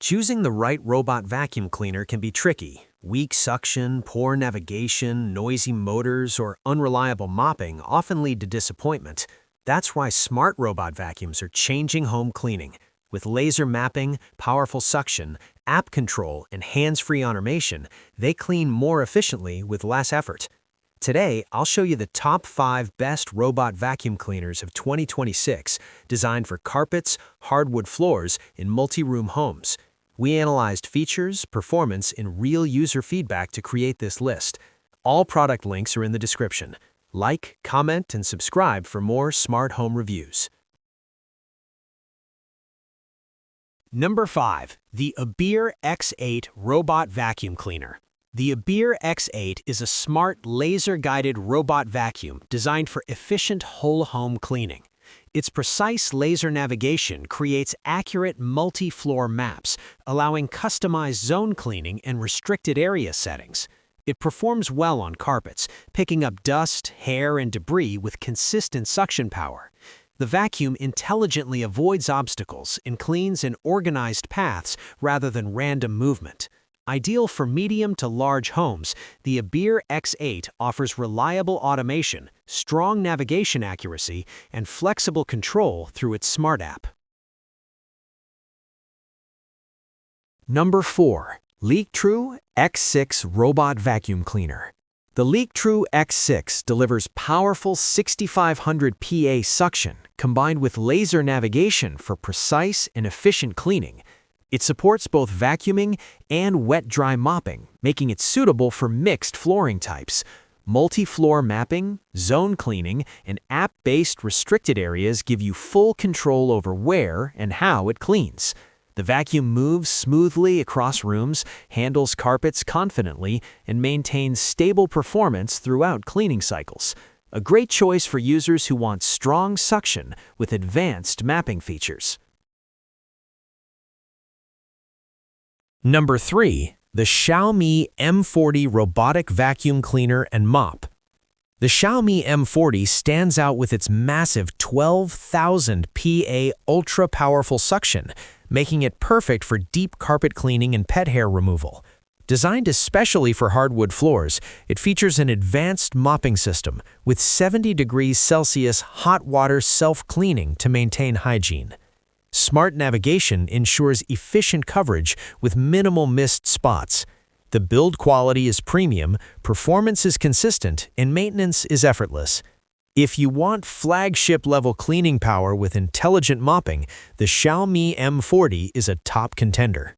Choosing the right robot vacuum cleaner can be tricky. Weak suction, poor navigation, noisy motors, or unreliable mopping often lead to disappointment. That's why smart robot vacuums are changing home cleaning. With laser mapping, powerful suction, app control, and hands-free automation, they clean more efficiently with less effort. Today, I'll show you the top 5 best robot vacuum cleaners of 2026, designed for carpets, hardwood floors, and multi-room homes. We analyzed features, performance, and real user feedback to create this list. All product links are in the description. Like, comment, and subscribe for more smart home reviews. Number 5. The ABIR X8 Robot Vacuum Cleaner. The ABIR X8 is a smart, laser-guided robot vacuum designed for efficient whole-home cleaning. Its precise laser navigation creates accurate multi-floor maps, allowing customized zone cleaning and restricted area settings. It performs well on carpets, picking up dust, hair, and debris with consistent suction power. The vacuum intelligently avoids obstacles and cleans in organized paths rather than random movement. Ideal for medium to large homes, the ABIR X8 offers reliable automation, strong navigation accuracy, and flexible control through its smart app. Number 4. Liectroux X6 Robot Vacuum Cleaner. The Liectroux X6 delivers powerful 6500 PA suction combined with laser navigation for precise and efficient cleaning. It supports both vacuuming and wet-dry mopping, making it suitable for mixed flooring types. Multi-floor mapping, zone cleaning, and app-based restricted areas give you full control over where and how it cleans. The vacuum moves smoothly across rooms, handles carpets confidently, and maintains stable performance throughout cleaning cycles. A great choice for users who want strong suction with advanced mapping features. Number 3. The Xiaomi M40 Robotic Vacuum Cleaner and Mop. The Xiaomi M40 stands out with its massive 12,000 PA ultra-powerful suction, making it perfect for deep carpet cleaning and pet hair removal. Designed especially for hardwood floors, it features an advanced mopping system with 70 degrees Celsius hot water self-cleaning to maintain hygiene. Smart navigation ensures efficient coverage with minimal missed spots. The build quality is premium, performance is consistent, and maintenance is effortless. If you want flagship-level cleaning power with intelligent mopping, the Xiaomi M40 is a top contender.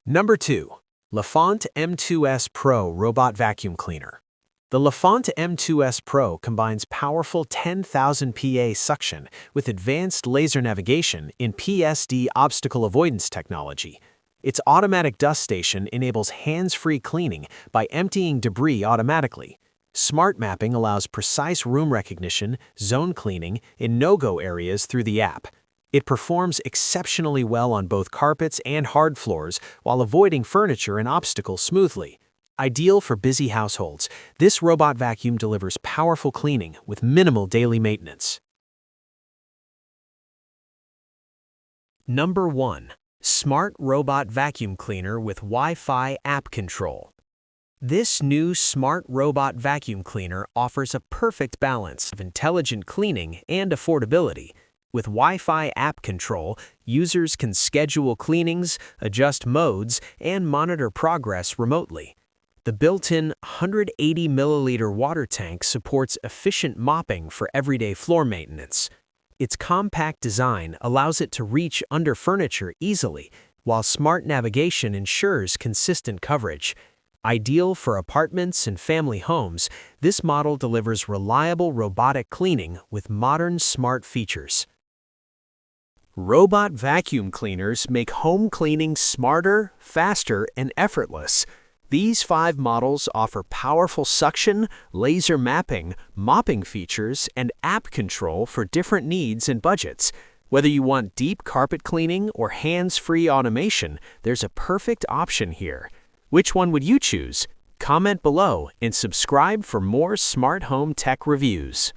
Number 2. Lefant M2S Pro Robot Vacuum Cleaner. The Lefant M2S Pro combines powerful 10,000 PA suction with advanced laser navigation in PSD obstacle avoidance technology. Its automatic dust station enables hands-free cleaning by emptying debris automatically. Smart mapping allows precise room recognition, zone cleaning, and no-go areas through the app. It performs exceptionally well on both carpets and hard floors while avoiding furniture and obstacles smoothly. Ideal for busy households, this robot vacuum delivers powerful cleaning with minimal daily maintenance. Number 1. Smart Robot Vacuum Cleaner with Wi-Fi App Control. This new smart robot vacuum cleaner offers a perfect balance of intelligent cleaning and affordability. With Wi-Fi app control, users can schedule cleanings, adjust modes, and monitor progress remotely. The built-in 180 milliliter water tank supports efficient mopping for everyday floor maintenance. Its compact design allows it to reach under furniture easily, while smart navigation ensures consistent coverage. Ideal for apartments and family homes, this model delivers reliable robotic cleaning with modern smart features. Robot vacuum cleaners make home cleaning smarter, faster, and effortless. These 5 models offer powerful suction, laser mapping, mopping features, and app control for different needs and budgets. Whether you want deep carpet cleaning or hands-free automation, there's a perfect option here. Which one would you choose? Comment below and subscribe for more smart home tech reviews.